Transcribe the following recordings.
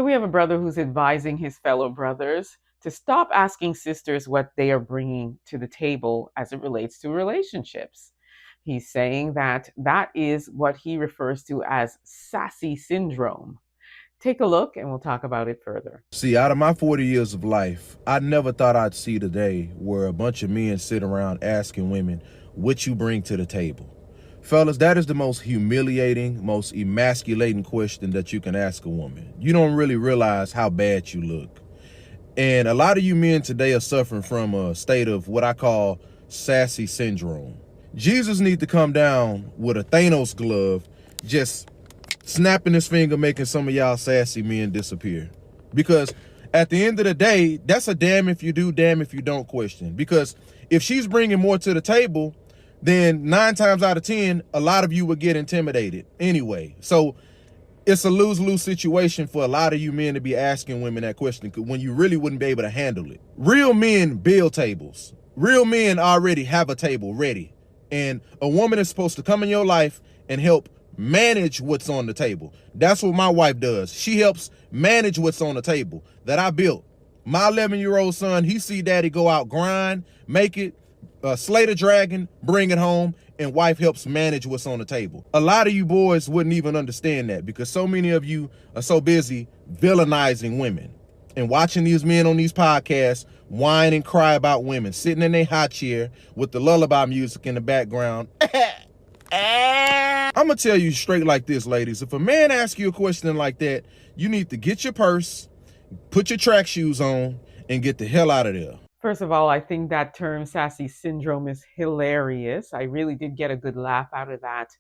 we have a brother who's advising his fellow brothers to stop asking sisters what they are bringing to the table as it relates to relationships. He's saying that that is what he refers to as sassy syndrome. Take a look and we'll talk about it further. See, out of my 40 years of life, I never thought I'd see the day where a bunch of men sit around asking women what you bring to the table. Fellas, that is the most humiliating, most emasculating question that you can ask a woman. You don't really realize how bad you look. And a lot of you men today are suffering from a state of what I call sassy syndrome. Jesus needs to come down with a Thanos glove, just snapping his finger, making some of y'all sassy men disappear. Because at the end of the day, that's a damn if you do, damn if you don't question. Because if she's bringing more to the table, then 9 times out of 10, a lot of you would get intimidated anyway. So it's a lose-lose situation for a lot of you men to be asking women that question when you really wouldn't be able to handle it. Real men build tables. Real men already have a table ready. And a woman is supposed to come in your life and help manage what's on the table. That's what my wife does. She helps manage what's on the table that I built. My 11-year-old son, he see daddy go out, grind, make it, slay the dragon, bring it home, and wife helps manage what's on the table. A lot of you boys wouldn't even understand that because so many of you are so busy villainizing women and watching these men on these podcasts whine and cry about women, sitting in their hot chair with the lullaby music in the background. I'm gonna tell you straight like this, ladies. If a man asks you a question like that, you need to get your purse, put your track shoes on, and get the hell out of there. First of all, I think that term sassy syndrome is hilarious. I really did get a good laugh out of that.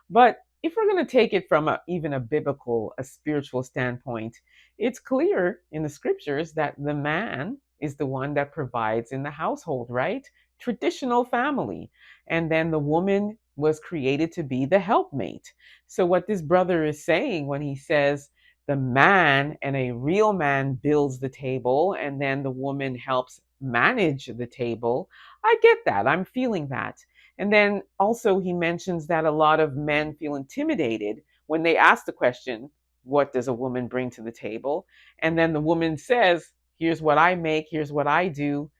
But if we're going to take it from even a biblical, a spiritual standpoint, it's clear in the scriptures that the man is the one that provides in the household, right? Traditional family. And then the woman was created to be the helpmate. So, what this brother is saying when he says, the man and a real man builds the table and then the woman helps manage the table. I get that. I'm feeling that. And then also he mentions that a lot of men feel intimidated when they ask the question, what does a woman bring to the table? And then the woman says, here's what I make, here's what I do.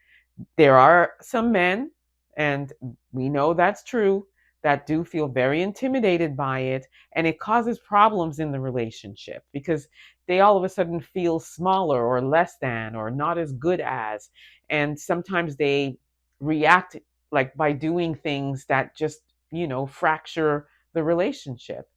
There are some men, and we know that's true, that do feel very intimidated by it, and it causes problems in the relationship because they all of a sudden feel smaller or less than or not as good as, and sometimes they react like by doing things that just, fracture the relationship.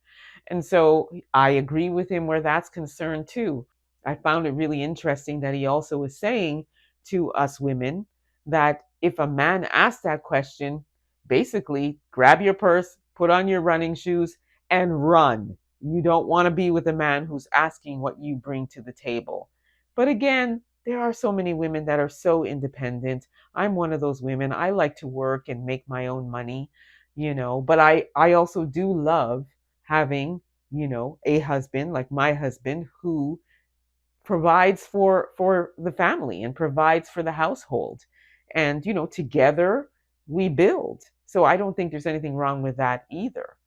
And so I agree with him where that's concerned too. I found it really interesting that he also was saying to us women that if a man asks that question, basically grab your purse, put on your running shoes, and run. You don't want to be with a man who's asking what you bring to the table. But again, there are so many women that are so independent. I'm one of those women. I like to work and make my own money, but I also do love having, a husband like my husband who provides for the family and provides for the household. And together we build. So I don't think there's anything wrong with that either.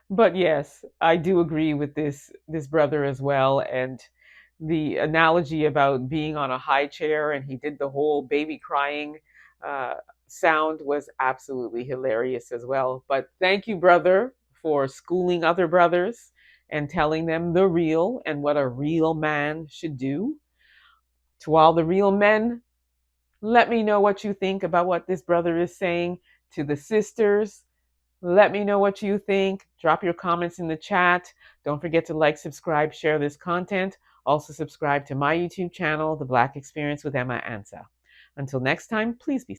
But yes, I do agree with this brother as well. And the analogy about being on a high chair and he did the whole baby crying uh, sound was absolutely hilarious as well. But thank you, brother, for schooling other brothers and telling them the real and what a real man should do. To all the real men, let me know what you think about what this brother is saying. To the sisters, let me know what you think. Drop your comments in the chat. Don't forget to like, subscribe, share this content. Also subscribe to my YouTube channel, The Black Experience with Emma Ansah. Until next time, please be